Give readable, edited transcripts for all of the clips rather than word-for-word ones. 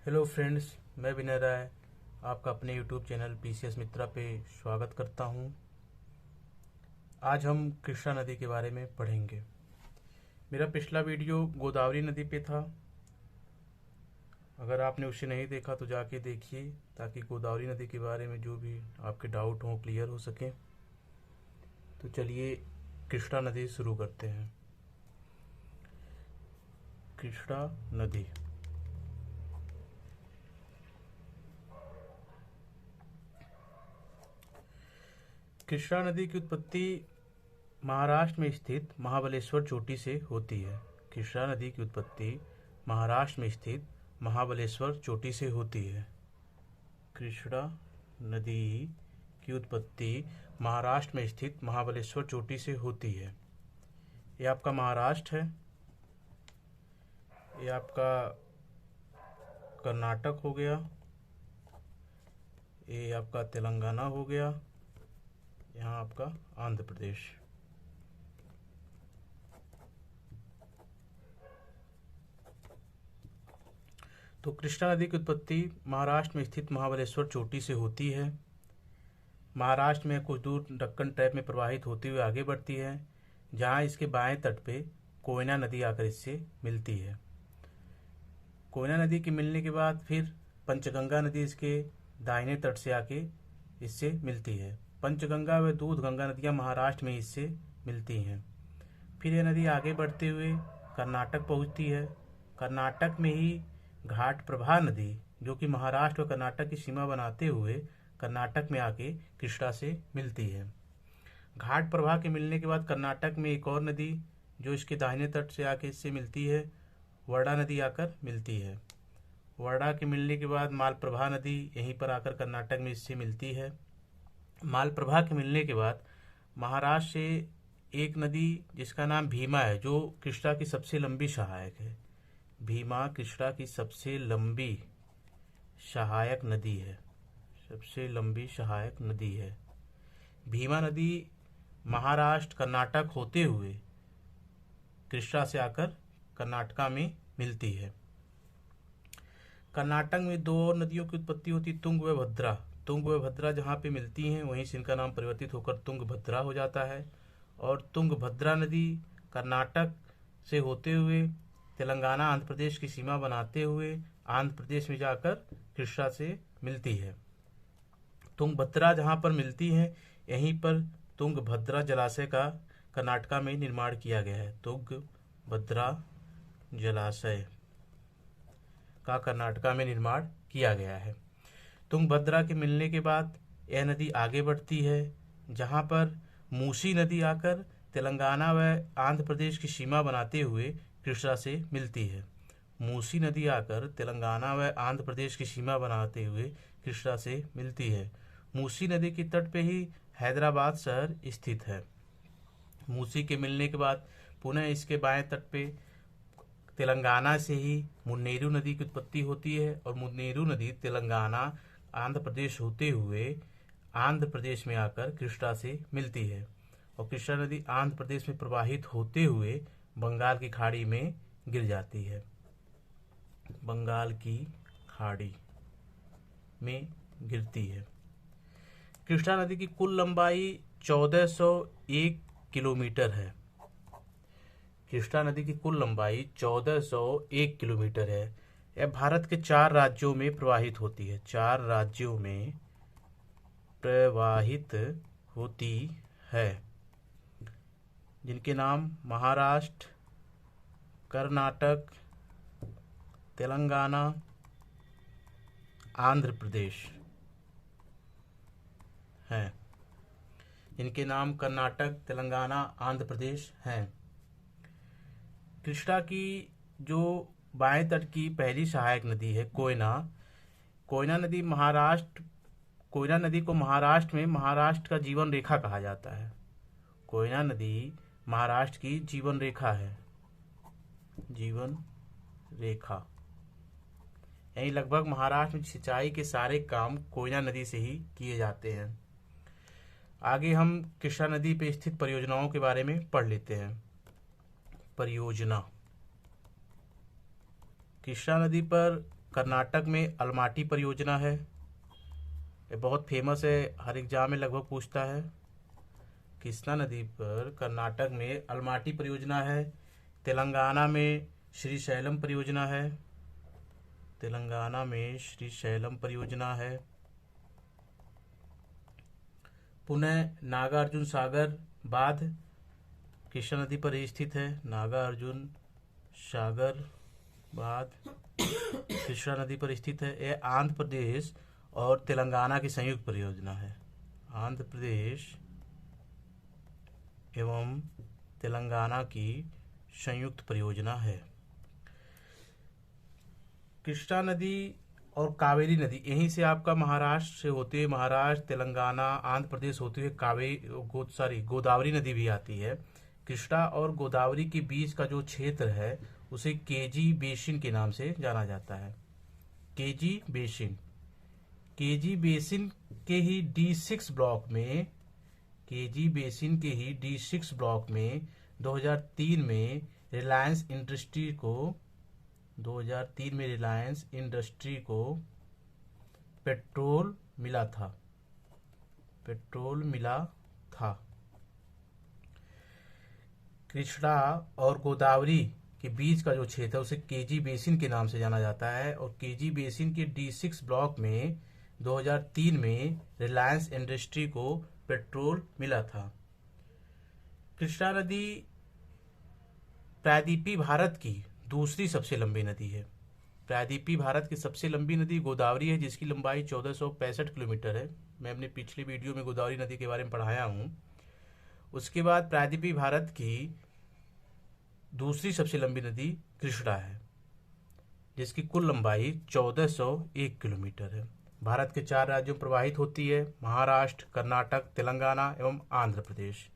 Hello friends, मैं विनय राय आपका अपने यूट्यूब चैनल पीसीएस मित्रा पे स्वागत करता हूं। आज हम कृष्णा नदी के बारे में पढ़ेंगे। मेरा पिछला वीडियो गोदावरी नदी पे था। अगर आपने उसे नहीं देखा तो जाके देखिए, ताकि गोदावरी नदी के बारे में जो भी आपके डाउट हों क्लियर हो सकें। तो चलिए कृष्णा नदी शुरू करते हैं। कृष्णा नदी कृष्णा नदी की उत्पत्ति महाराष्ट्र में स्थित महाबलेश्वर चोटी से होती है। कृष्णा नदी की उत्पत्ति महाराष्ट्र में स्थित महाबलेश्वर चोटी से होती है। कृष्णा नदी की उत्पत्ति महाराष्ट्र में स्थित महाबलेश्वर चोटी से होती है। ये आपका महाराष्ट्र है, ये आपका कर्नाटक हो गया, ये आपका तेलंगाना हो गया, यहाँ आपका आंध्र प्रदेश। तो कृष्णा नदी की उत्पत्ति महाराष्ट्र में स्थित महाबलेश्वर चोटी से होती है। महाराष्ट्र में कुछ दूर दक्कन ट्रैप में प्रवाहित होती हुई आगे बढ़ती है, जहाँ इसके बाएं तट पे कोयना नदी आकर इससे मिलती है। कोयना नदी के मिलने के बाद फिर पंचगंगा नदी इसके दाहिने तट से आके इससे मिलती है। पंचगंगा व दूध गंगा नदियाँ महाराष्ट्र में इससे मिलती हैं। फिर यह नदी आगे बढ़ते हुए कर्नाटक पहुँचती है। कर्नाटक में ही घाट प्रभा नदी, जो कि महाराष्ट्र और कर्नाटक की सीमा बनाते हुए कर्नाटक में आके कृष्णा से मिलती है। घाट प्रभा के मिलने के बाद कर्नाटक में एक और नदी जो इसके दाहिने तट से आके इससे मिलती है, वर्डा नदी आकर मिलती है। वर्डा के मिलने के बाद मालप्रभा नदी यहीं पर आकर कर्नाटक में इससे मिलती है। मालप्रभा के मिलने के बाद महाराष्ट्र से एक नदी जिसका नाम भीमा है, जो कृष्णा की सबसे लंबी सहायक है। भीमा कृष्णा की सबसे लंबी सहायक नदी है, सबसे लंबी सहायक नदी है। भीमा नदी महाराष्ट्र कर्नाटक होते हुए कृष्णा से आकर कर्नाटका में मिलती है। कर्नाटक में दो और नदियों की उत्पत्ति होती, तुंग व भद्रा। तुंग व भद्रा जहाँ पे मिलती हैं वहीं से इनका नाम परिवर्तित होकर तुंगभद्रा हो जाता है। और तुंगभद्रा नदी कर्नाटक से होते हुए तेलंगाना आंध्र प्रदेश की सीमा बनाते हुए आंध्र प्रदेश में जाकर कृष्णा से मिलती है। तुंगभद्रा जहाँ पर मिलती है यहीं पर तुंगभद्रा जलाशय का कर्नाटका में निर्माण किया गया है। तुंगभद्रा जलाशय का कर्नाटका में निर्माण किया गया है। तुंगभद्रा के मिलने के बाद यह नदी आगे बढ़ती है, जहाँ पर मूसी नदी आकर तेलंगाना व आंध्र प्रदेश की सीमा बनाते हुए कृष्णा से मिलती है। मूसी नदी आकर तेलंगाना व आंध्र प्रदेश की सीमा बनाते हुए कृष्णा से मिलती है। मूसी नदी के तट पे ही हैदराबाद शहर स्थित है। मूसी के मिलने के बाद पुनः इसके बाएं तट पे तेलंगाना से ही मुन्नेरू नदी की उत्पत्ति होती है, और मुन्नेरू नदी तेलंगाना आंध्र प्रदेश होते हुए आंध्र प्रदेश में आकर कृष्णा से मिलती है। और कृष्णा नदी आंध्र प्रदेश में प्रवाहित होते हुए बंगाल की खाड़ी में गिर जाती है। बंगाल की खाड़ी में गिरती है। कृष्णा नदी की कुल लंबाई 1401 किलोमीटर है। कृष्णा नदी की कुल लंबाई 1401 किलोमीटर है। यह भारत के 4 राज्यों में प्रवाहित होती है। 4 राज्यों में प्रवाहित होती है, जिनके नाम महाराष्ट्र, कर्नाटक, तेलंगाना, आंध्र प्रदेश हैं। इनके नाम कर्नाटक, तेलंगाना, आंध्र प्रदेश हैं। कृष्णा की जो बाएं तट की पहली सहायक नदी है कोयना, कोयना नदी कोयना नदी को महाराष्ट्र में महाराष्ट्र का जीवन रेखा कहा जाता है। कोयना नदी महाराष्ट्र की जीवन रेखा है, जीवन रेखा। यही लगभग महाराष्ट्र में सिंचाई के सारे काम कोयना नदी से ही किए जाते हैं। आगे हम कृष्णा नदी पे स्थित परियोजनाओं के बारे में पढ़ लेते हैं। परियोजना। कृष्णा नदी पर कर्नाटक में अलमाटी परियोजना है, ये बहुत फेमस है, हर एग्जाम में लगभग पूछता है। कृष्णा नदी पर कर्नाटक में अलमाटी परियोजना है। तेलंगाना में श्रीशैलम परियोजना है। तेलंगाना में श्रीशैलम परियोजना है। पुनः नागार्जुन सागर बांध कृष्णा नदी पर ही स्थित है। नागार्जुन सागर बांध कृष्णा नदी पर स्थित है। यह आंध्र प्रदेश और तेलंगाना की संयुक्त परियोजना है। आंध्र प्रदेश एवं तेलंगाना की संयुक्त परियोजना है। कृष्णा नदी और कावेरी नदी यहीं से आपका महाराष्ट्र से होते हुए, महाराष्ट्र, तेलंगाना, आंध्र प्रदेश होते हुए गोदावरी नदी भी आती है। कृष्णा और गोदावरी के बीच का जो क्षेत्र है उसे केजी बेसिन के नाम से जाना जाता है। KG basin. केजी बेसिन के ही D6 ब्लॉक में, केजी बेसिन के ही D6 ब्लॉक में 2003 में रिलायंस इंडस्ट्री को पेट्रोल मिला था। कृष्णा और गोदावरी के बीच का जो क्षेत्र है उसे केजी बेसिन के नाम से जाना जाता है और केजी बेसिन के D6 ब्लॉक में 2003 में रिलायंस इंडस्ट्री को पेट्रोल मिला था। कृष्णा नदी प्रायद्वीपीय भारत की दूसरी सबसे लंबी नदी है। प्रायद्वीपीय भारत की सबसे लंबी नदी गोदावरी है, जिसकी लंबाई 1465 किलोमीटर है। मैं अपने पिछले वीडियो में गोदावरी नदी के बारे में पढ़ाया हूँ। उसके बाद प्रायद्वीपीय भारत की दूसरी सबसे लंबी नदी कृष्णा है, जिसकी कुल लंबाई 1401 किलोमीटर है। भारत के 4 राज्यों में प्रवाहित होती है, महाराष्ट्र, कर्नाटक, तेलंगाना एवं आंध्र प्रदेश।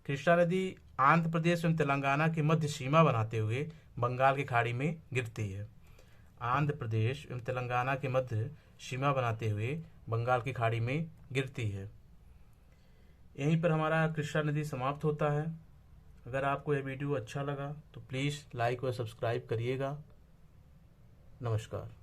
कृष्णा नदी आंध्र प्रदेश एवं तेलंगाना की मध्य सीमा बनाते हुए बंगाल की खाड़ी में गिरती है। आंध्र प्रदेश एवं तेलंगाना की मध्य सीमा बनाते हुए बंगाल की खाड़ी में गिरती है। यहीं पर हमारा कृष्णा नदी समाप्त होता है। अगर आपको यह वीडियो अच्छा लगा तो प्लीज़ लाइक और सब्सक्राइब करिएगा। नमस्कार।